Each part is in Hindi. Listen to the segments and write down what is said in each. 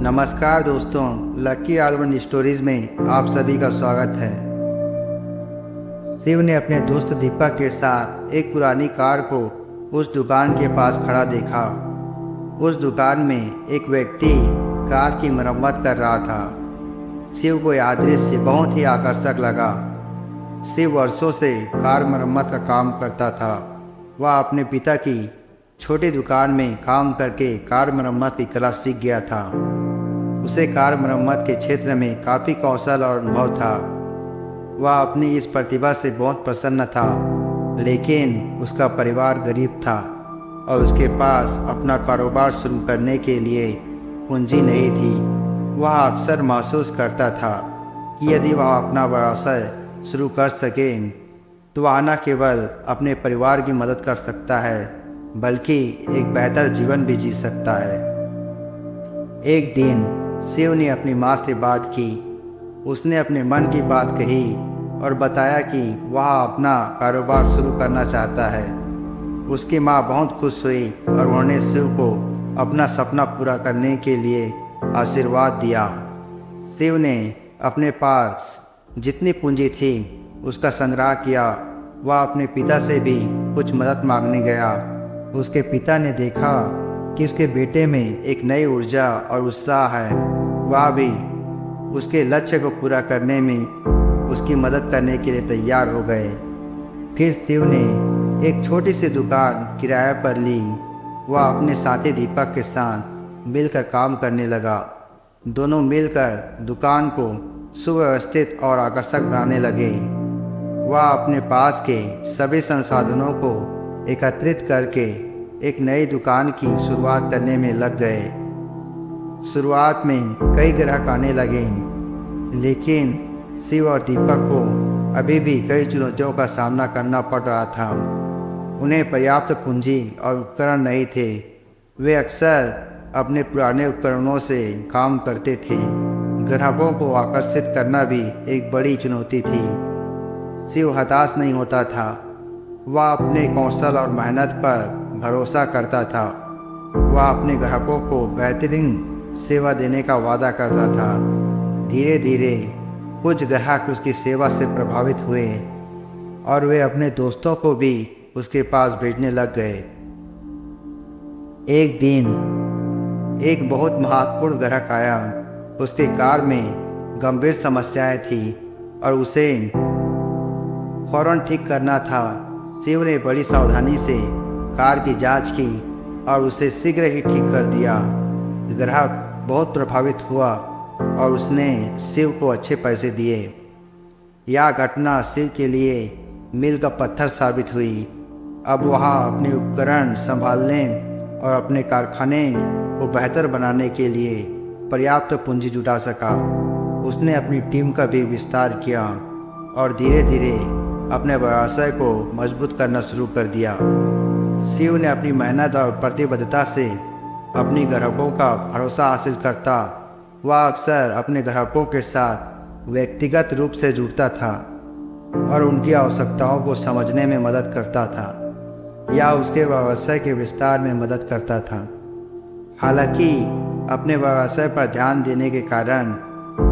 नमस्कार दोस्तों, लकी आलवन स्टोरीज में आप सभी का स्वागत है। शिव ने अपने दोस्त दीपक के साथ एक पुरानी कार को उस दुकान के पास खड़ा देखा। उस दुकान में एक व्यक्ति कार की मरम्मत कर रहा था। शिव को यह दृश्य बहुत ही आकर्षक लगा। शिव वर्षों से कार मरम्मत का काम करता था। वह अपने पिता की छोटी दुकान में काम करके कार मरम्मत की कला सीख गया था। उसे कार मरम्मत के क्षेत्र में काफ़ी कौशल और अनुभव था। वह अपनी इस प्रतिभा से बहुत प्रसन्न था, लेकिन उसका परिवार गरीब था और उसके पास अपना कारोबार शुरू करने के लिए पूंजी नहीं थी। वह अक्सर महसूस करता था कि यदि वह अपना व्यवसाय शुरू कर सके तो वह न केवल अपने परिवार की मदद कर सकता है, बल्कि एक बेहतर जीवन भी जी सकता है। एक दिन शिव ने अपनी माँ से बात की। उसने अपने मन की बात कही और बताया कि वह अपना कारोबार शुरू करना चाहता है। उसकी माँ बहुत खुश हुई और उन्होंने शिव को अपना सपना पूरा करने के लिए आशीर्वाद दिया। शिव ने अपने पास जितनी पूंजी थी उसका संग्रह किया। वह अपने पिता से भी कुछ मदद मांगने गया। उसके पिता ने देखा कि उसके बेटे में एक नई ऊर्जा और उत्साह है। वह भी उसके लक्ष्य को पूरा करने में उसकी मदद करने के लिए तैयार हो गए। फिर शिव ने एक छोटी सी दुकान किराए पर ली। वह अपने साथी दीपक के साथ मिलकर काम करने लगा। दोनों मिलकर दुकान को सुव्यवस्थित और आकर्षक बनाने लगे। वह अपने पास के सभी संसाधनों को एकत्रित करके एक नई दुकान की शुरुआत करने में लग गए। शुरुआत में कई ग्राहक आने लगे, लेकिन शिव और दीपक को अभी भी कई चुनौतियों का सामना करना पड़ रहा था। उन्हें पर्याप्त पूंजी और उपकरण नहीं थे। वे अक्सर अपने पुराने उपकरणों से काम करते थे। ग्राहकों को आकर्षित करना भी एक बड़ी चुनौती थी। शिव हताश नहीं होता था। वह अपने कौशल और मेहनत पर भरोसा करता था। वह अपने ग्राहकों को बेहतरीन सेवा देने का वादा करता था। धीरे धीरे कुछ ग्राहक उसकी सेवा से प्रभावित हुए और वे अपने दोस्तों को भी उसके पास भेजने लग गए। एक दिन एक बहुत महत्वपूर्ण ग्राहक आया। उसके कार में गंभीर समस्याएं थी और उसे फौरन ठीक करना था। शिव ने बड़ी सावधानी से कार की जांच की और उसे शीघ्र ही ठीक कर दिया। ग्राहक बहुत प्रभावित हुआ और उसने शिव को अच्छे पैसे दिए। यह घटना शिव के लिए मील का पत्थर साबित हुई। अब वह अपने उपकरण संभालने और अपने कारखाने को बेहतर बनाने के लिए पर्याप्त पूंजी जुटा सका। उसने अपनी टीम का भी विस्तार किया और धीरे धीरे अपने व्यवसाय को मजबूत करना शुरू कर दिया। शिव ने अपनी मेहनत और प्रतिबद्धता से अपनी ग्राहकों का भरोसा हासिल करता। वह अक्सर अपने ग्राहकों के साथ व्यक्तिगत रूप से जुड़ता था और उनकी आवश्यकताओं को समझने में मदद करता था या उसके व्यवसाय के विस्तार में मदद करता था। हालांकि अपने व्यवसाय पर ध्यान देने के कारण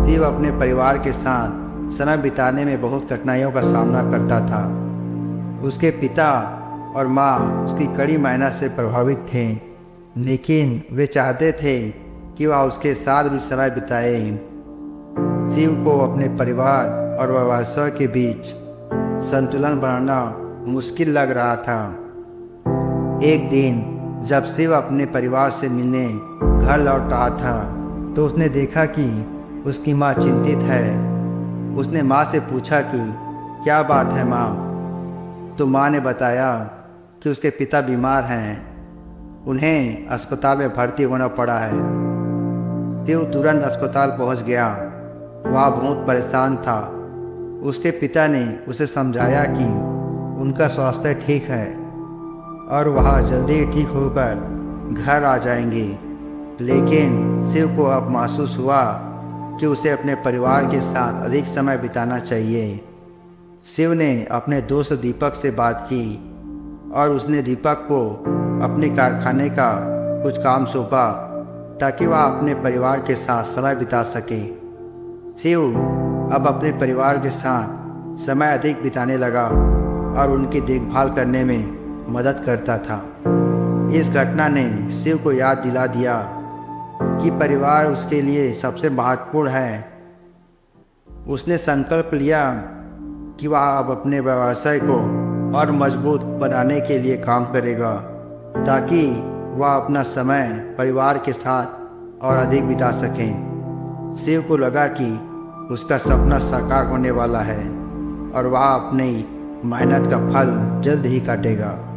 शिव अपने परिवार के साथ समय बिताने में बहुत कठिनाइयों का सामना करता था। उसके पिता और माँ उसकी कड़ी मेहनत से प्रभावित थे, लेकिन वे चाहते थे कि वह उसके साथ भी समय बिताए। शिव को अपने परिवार और व्यवसाय के बीच संतुलन बनाना मुश्किल लग रहा था। एक दिन जब शिव अपने परिवार से मिलने घर लौट रहा था तो उसने देखा कि उसकी माँ चिंतित है। उसने माँ से पूछा कि क्या बात है माँ? तो माँ ने बताया कि उसके पिता बीमार हैं। उन्हें अस्पताल में भर्ती होना पड़ा है। शिव तुरंत अस्पताल पहुंच गया। वह बहुत परेशान था। उसके पिता ने उसे समझाया कि उनका स्वास्थ्य ठीक है और वह जल्दी ठीक होकर घर आ जाएंगे। लेकिन शिव को अब महसूस हुआ कि उसे अपने परिवार के साथ अधिक समय बिताना चाहिए। शिव ने अपने दोस्त दीपक से बात की और उसने दीपक को अपने कारखाने का कुछ काम सौंपा। ताकि वह अपने परिवार के साथ समय बिता सके। शिव अब अपने परिवार के साथ समय अधिक बिताने लगा और उनकी देखभाल करने में मदद करता था। इस घटना ने शिव को याद दिला दिया कि परिवार उसके लिए सबसे महत्वपूर्ण है। उसने संकल्प लिया कि वह अब अपने व्यवसाय को और मजबूत बनाने के लिए काम करेगा, ताकि वह अपना समय परिवार के साथ और अधिक बिता सकें। शिव को लगा कि उसका सपना साकार होने वाला है और वह अपनी मेहनत का फल जल्द ही काटेगा।